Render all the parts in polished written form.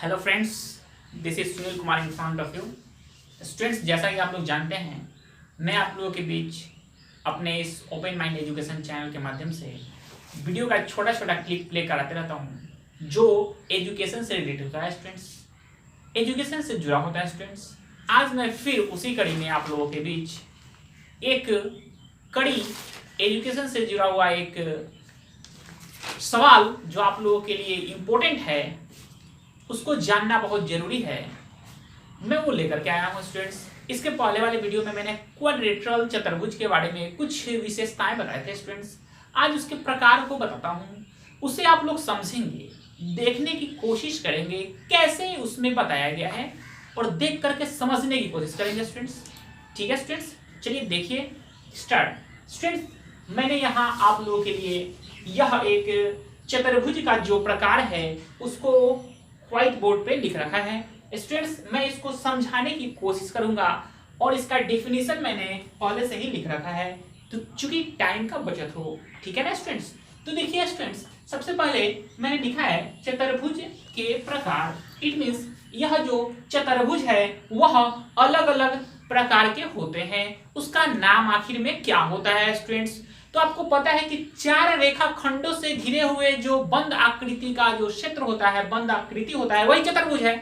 Hello friends, this is Sunil Kumar in front of you. Students, जैसा कि आप लोग जानते हैं, मैं आप लोगों के बीच अपने इस ओपन माइंड एजुकेशन चैनल के माध्यम से वीडियो का छोटा छोटा क्लिप प्ले कराते रहता हूँ जो एजुकेशन से रिलेटेड होता है। स्टूडेंट्स, एजुकेशन से जुड़ा होता है। स्टूडेंट्स, आज मैं फिर उसी कड़ी में आप लोगों के बीच एक कड़ी एजुकेशन से जुड़ा हुआ एक सवाल जो आप लोगों के लिए इम्पोर्टेंट है, उसको जानना बहुत जरूरी है, मैं वो लेकर के आया हूँ। स्टूडेंट्स, इसके पहले वाले वीडियो में मैंने क्वाड्रिलेटरल चतुर्भुज के बारे में कुछ विशेषताएं बताए थे। स्टूडेंट्स, आज उसके प्रकार को बताता हूँ, उसे आप लोग समझेंगे, देखने की कोशिश करेंगे कैसे उसमें बताया गया है और देख करके समझने की कोशिश करेंगे। स्टूडेंट्स, ठीक है स्टूडेंट्स, चलिए देखिए, स्टार्ट। स्टूडेंट्स, मैंने यहाँ आप लोगों के लिए यह एक चतुर्भुज का जो प्रकार है उसको व्हाइट बोर्ड पे लिख रखा है। स्टूडेंट्स, मैं इसको समझाने की कोशिश करूंगा और इसका डेफिनेशन मैंने पहले से ही लिख रखा है, तो चूंकि टाइम का बचत हो, ठीक है ना स्टूडेंट्स। तो देखिए स्टूडेंट्स, सबसे पहले मैंने लिखा है चतुर्भुज के प्रकार। इट मींस यह जो चतुर्भुज है वह अलग अलग प्रकार के होते हैं, उसका नाम आखिर में क्या होता है। स्टूडेंट्स, तो आपको पता है कि चार रेखा खंडों से घिरे हुए जो बंद आकृति का जो क्षेत्र होता है, बंद आकृति होता है, वही चतुर्भुज है।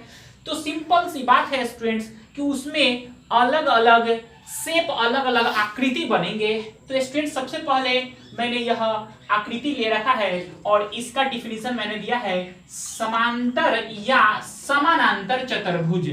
तो सिंपल सी बात है स्टूडेंट्स कि उसमें अलग अलग शेप, अलग अलग आकृति बनेंगे। तो स्टूडेंट्स, सबसे पहले मैंने यह आकृति ले रखा है और इसका डिफिनीशन मैंने दिया है समांतर या समानांतर चतुर्भुज।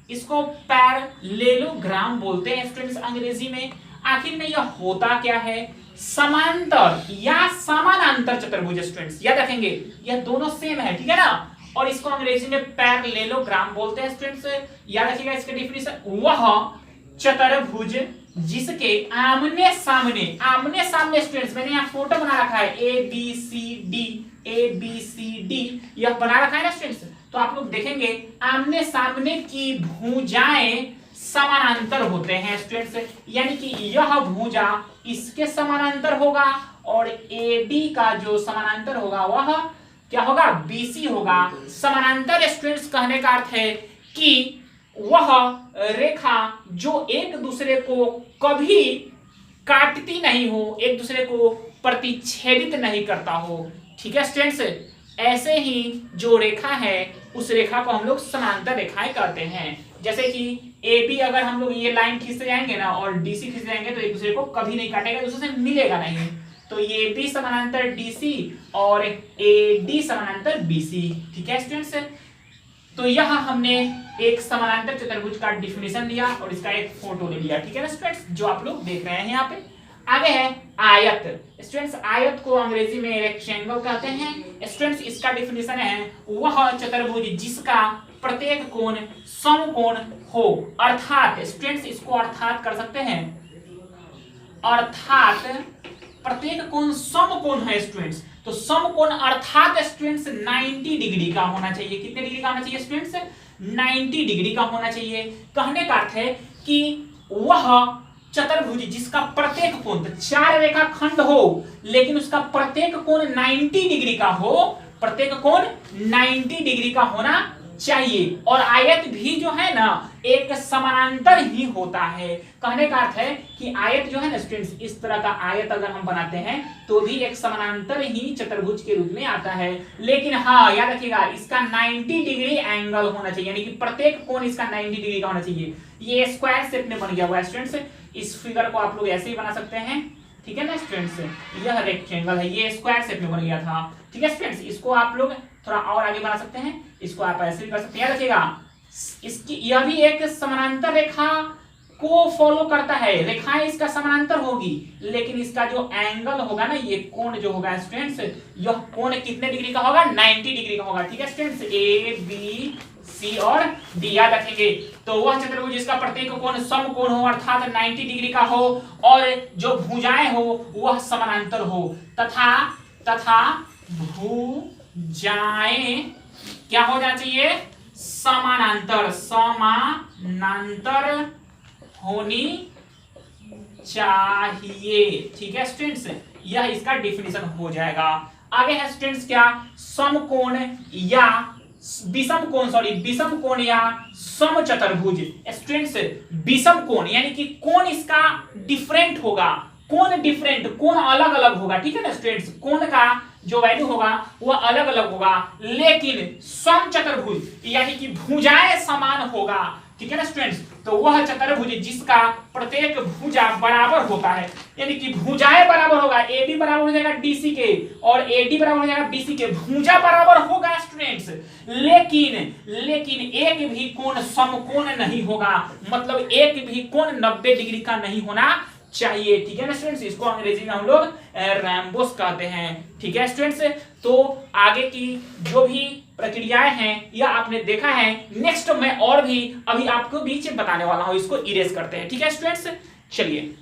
इसको पैरेललोग्राम बोलते हैं स्टूडेंट्स अंग्रेजी में। आखिर में यह होता क्या है? समांतर या समानांतर चतुर्भुज। स्टूडेंट्स, याद रखेंगे यह दोनों सेम है, ठीक है ना, और इसको अंग्रेजी में पैरेललोग्राम बोलते हैं। स्टूडेंट्स, याद रखिएगा इसका डिफिनीशन, वह चतुर्भुज जिसके आमने सामने स्टूडेंट्स, मैंने यहाँ फोटो बना रखा है ए बी सी डी, यह बना रखा है ना स्टूडेंट्स। तो आप लोग देखेंगे आमने सामने की भुजाएं समानांतर होते हैं स्टूडेंट्स, यानी कि यह भुजा इसके समानांतर होगा और एडी का जो समानांतर होगा वह क्या होगा? बीसी होगा। समानांतर स्टूडेंट्स कहने का अर्थ है कि वह रेखा जो एक दूसरे को कभी काटती नहीं हो, एक दूसरे को प्रतिच्छेदित नहीं करता हो, ठीक है स्टूडेंट्स। ऐसे ही जो रेखा है उस रेखा को हम लोग समांतर रेखाएं कहते हैं। जैसे कि ए बी, अगर हम लोग ये लाइन खींचते जाएंगे ना और डीसी खींचते जाएंगे तो एक दूसरे को कभी नहीं काटेगा, दूसरे से मिलेगा नहीं। तो ये बी समानांतर डीसी और ए डी समानांतर बीसी, ठीक है स्टूडेंट्स। तो यह हमने एक समानांतर चतुर्भुज का डिफिनेशन लिया और इसका एक फोटो ले लिया, ठीक है ना स्टूडेंट्स, जो आप लोग देख रहे हैं यहाँ पे। आगे है आयत। स्टूडेंट्स, आयत को अंग्रेजी में रेक्टेंगल कहते हैं। स्टूडेंट्स, इसका डिफिनेशन है वह चतुर्भुज जिसका प्रत्येक कोण समकोण हो, अर्थात स्टूडेंट्स इसको अर्थात कर सकते हैं, अर्थात प्रत्येक कोण समकोण है स्टूडेंट्स। तो समकोण अर्थात स्टूडेंट्स 90 डिग्री का होना चाहिए। कितने डिग्री का होना चाहिए स्टूडेंट्स? 90 डिग्री का होना चाहिए। कहने का अर्थ है कि वह चतुर्भुज जिसका प्रत्येक कोण, चार रेखा खंड हो लेकिन उसका प्रत्येक कोण 90 डिग्री का हो, प्रत्येक कोण 90 डिग्री का होना चाहिए। और आयत भी जो है ना एक समानांतर ही होता है। कहने का अर्थ है कि आयत जो है ना स्टूडेंट्स, इस तरह का आयत अगर हम बनाते हैं तो भी एक समानांतर ही चतुर्भुज के रूप में आता है। लेकिन हाँ, याद रखिएगा इसका 90 डिग्री एंगल होना चाहिए, यानी कि प्रत्येक कोण इसका 90 डिग्री का होना चाहिए। ये स्क्वायर शेप में बन गया हुआ है स्टूडेंट्स। इस फिगर को आप लोग ऐसे ही बना सकते हैं, ठीक है ना स्टूडेंट्स। यह रेक्टेंगल है, ये स्क्वायर शेप में बन गया था, ठीक है स्टूडेंट्स। इसको आप लोग थोड़ा और आगे बना सकते हैं, इसको आप ऐसे भी कर सकते हैं। याद रखिएगा इसकी यह भी एक समानांतर रेखा को फॉलो करता है, रेखाएं इसका समानांतर होगी, लेकिन इसका जो एंगल होगा ना, ये कोण जो होगा स्टूडेंट्स, यह कोण कितने डिग्री का होगा? 90 डिग्री का होगा, ठीक है स्टूडेंट्स। ए बी सी और डी, याद रखेंगे। तो वह चतुर्भुज जिसका प्रत्येक कोण समकोण हो अर्थात 90 डिग्री का हो और जो भुजाएं हो वह समानांतर हो, तथा भुजाएं क्या हो जाना चाहिए? समानांतर होनी चाहिए, ठीक है स्टूडेंट्स। यह इसका डिफिनेशन हो जाएगा। आगे है स्टूडेंट्स क्या? समकोण या विषम कोण या समचतुर्भुज। स्टूडेंट्स विषम कोण यानी कि कोण इसका डिफरेंट होगा, कोण अलग अलग होगा, ठीक है ना स्टूडेंट्स, कोण का जो वैल्यू होगा वह अलग अलग होगा, लेकिन समचतुर्भुज यानी कि भुजाएं समान होगा, ठीक है ना स्टूडेंट्स। तो वह चतुर्भुज जिसका प्रत्येक भुजा बराबर होता है, यानी कि भुजाएं बराबर होगा, AB बराबर हो जाएगा DC के और AD बराबर हो जाएगा BC के, भुजा बराबर होगा स्टूडेंट्स, लेकिन एक भी कोण समकोण नहीं होगा, मतलब एक भी कोण 90 डिग्री का नहीं होना चाहिए, ठीक है ना स्टूडेंट्स। इसको अंग्रेजी में हम लोग रैम्बोस कहते हैं, ठीक है स्टूडेंट्स। तो आगे की जो भी प्रक्रियाएं हैं यह आपने देखा है, नेक्स्ट मैं और भी अभी आपको बीच बताने वाला हूं, इसको इरेज करते हैं, ठीक है स्टूडेंट्स। चलिए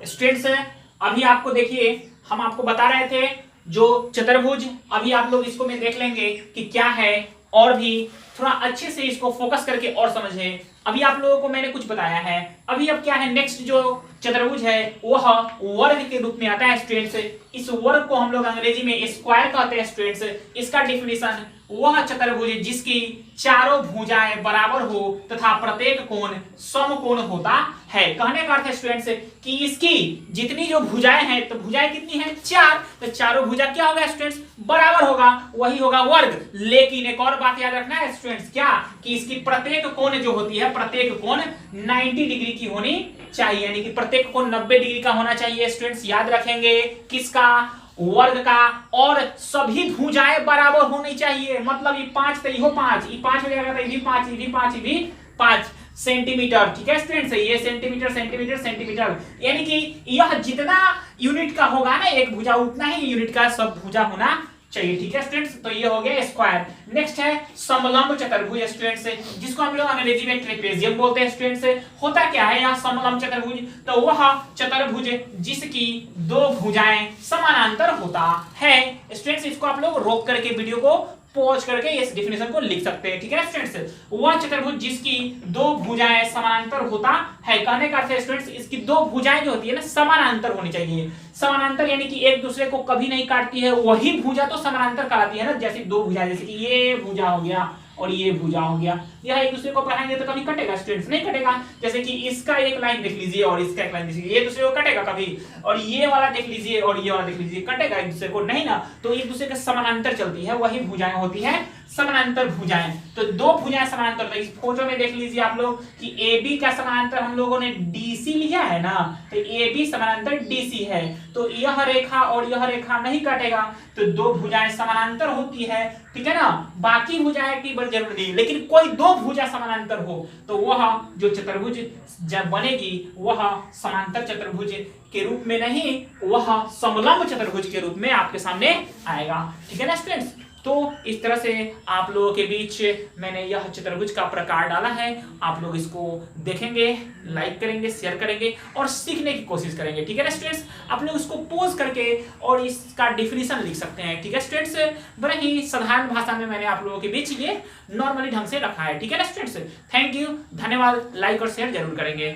स्टूडेंट्स अभी आपको देखिए हम आपको बता रहे थे जो चतुर्भुज, अभी आप लोग इसको में देख लेंगे कि क्या है, और भी थोड़ा अच्छे से इसको फोकस करके और समझें। अभी आप लोगों को मैंने कुछ बताया है, अभी अब क्या है, नेक्स्ट जो चतुर्भुज है वह वर्ग के रूप में आता है स्टूडेंट्स। इस वर्ग को हम लोग अंग्रेजी में स्क्वायर कहते हैं स्टूडेंट्स। इसका डेफिनेशन वह चतुर्भुज जिसकी चारों भुजाएं बराबर हो तथा प्रत्येक कोण समकोण होता है। कहने का अर्थ है स्टूडेंट्स कि इसकी जितनी जो भुजाएं हैं, तो भुजाएं कितनी हैं, 4, तो चारों भुजा क्या होगा स्टूडेंट्स, बराबर होगा, वही होगा वर्ग। लेकिन एक और बात याद रखना है स्टूडेंट्स, क्या कि इसकी प्रत्येक कोण जो होती है, प्रत्येक कोण 90 डिग्री की होनी चाहिए, यानी कि प्रत्येक कोण 90 डिग्री का होना चाहिए स्टूडेंट्स। याद रखेंगे किसका, वर्ग का, और सभी भुजाएं बराबर होनी चाहिए, मतलब ये 5 तो ये 5, ये 5 हो जाएगा, तो ये भी 5, ये भी 5, ये भी 5 सेंटीमीटर, ठीक है स्टूडेंट्स। ये सेंटीमीटर सेंटीमीटर सेंटीमीटर, यानी कि यह जितना यूनिट का होगा ना एक भुजा, उतना ही यूनिट का सब भुजा होना चाहिए, ठीक है स्टूडेंट्स। तो ये हो गया स्क्वायर। नेक्स्ट है समलंब चतुर्भुज स्टूडेंट्स, जिसको हम लोग अंग्रेजी में ट्रेपेजियम बोलते हैं स्टूडेंट्स। होता क्या है यह समलंब चतुर्भुज, तो वह चतुर्भुज जिसकी दो भुजाएं समानांतर होता है स्टूडेंट्स। इसको आप लोग रोक करके वीडियो को पॉज करके इस डेफिनेशन को लिख सकते हैं, ठीक है स्टूडेंट्स। वह चतुर्भुज जिसकी दो भुजाएं समानांतर होता है, कहने का अर्थ है स्टूडेंट्स इसकी दो भुजाएं जो होती है ना समानांतर होनी चाहिए। समानांतर यानी कि एक दूसरे को कभी नहीं काटती है, वही भुजा तो समानांतर कहलाती है ना। जैसे दो भुजा, जैसे कि ये भुजा हो गया और ये भुजा हो गया, यह एक दूसरे को पढ़ाएंगे तो कभी कटेगा स्टूडेंट्स, नहीं कटेगा। जैसे कि इसका एक लाइन देख लीजिए और इसका एक लाइन देख लीजिए, ये दूसरे को कटेगा कभी, और ये वाला देख लीजिए और ये वाला देख लीजिए, कटेगा एक दूसरे को नहीं ना। तो एक दूसरे के समानांतर चलती है, वही भुजाएं होती है समानांतर भुजाएं। तो दो भुजाएं समानांतर, तो इस फोटो में देख लीजिए आप लोग कि AB का समानांतर हम लोगों ने DC लिया है ना, तो AB समानांतर DC है, तो यह रेखा और यह रेखा नहीं काटेगा, तो दो भुजाएं समानांतर होती है, ठीक है ना। बाकी भुजाएं की बड़ी जरूरत नहीं, लेकिन कोई दो भुजा समानांतर हो तो वह जो चतुर्भुज जब बनेगी वह समांतर चतुर्भुज के रूप में नहीं, वह समलंब चतुर्भुज के रूप में आपके सामने आएगा, ठीक है ना स्टूडेंट्स। तो इस तरह से आप लोगों के बीच मैंने यह चतुर्भुज का प्रकार डाला है। आप लोग इसको देखेंगे, लाइक करेंगे, शेयर करेंगे और सीखने की कोशिश करेंगे, ठीक है ना स्टूडेंट्स। आप लोग इसको पोज करके और इसका डेफिनेशन लिख सकते हैं, ठीक है स्टूडेंट्स। बड़े ही साधारण भाषा में मैंने आप लोगों के बीच ये नॉर्मली ढंग से रखा है, ठीक है ना स्टूडेंट्स। थैंक यू, धन्यवाद। लाइक और शेयर जरूर करेंगे।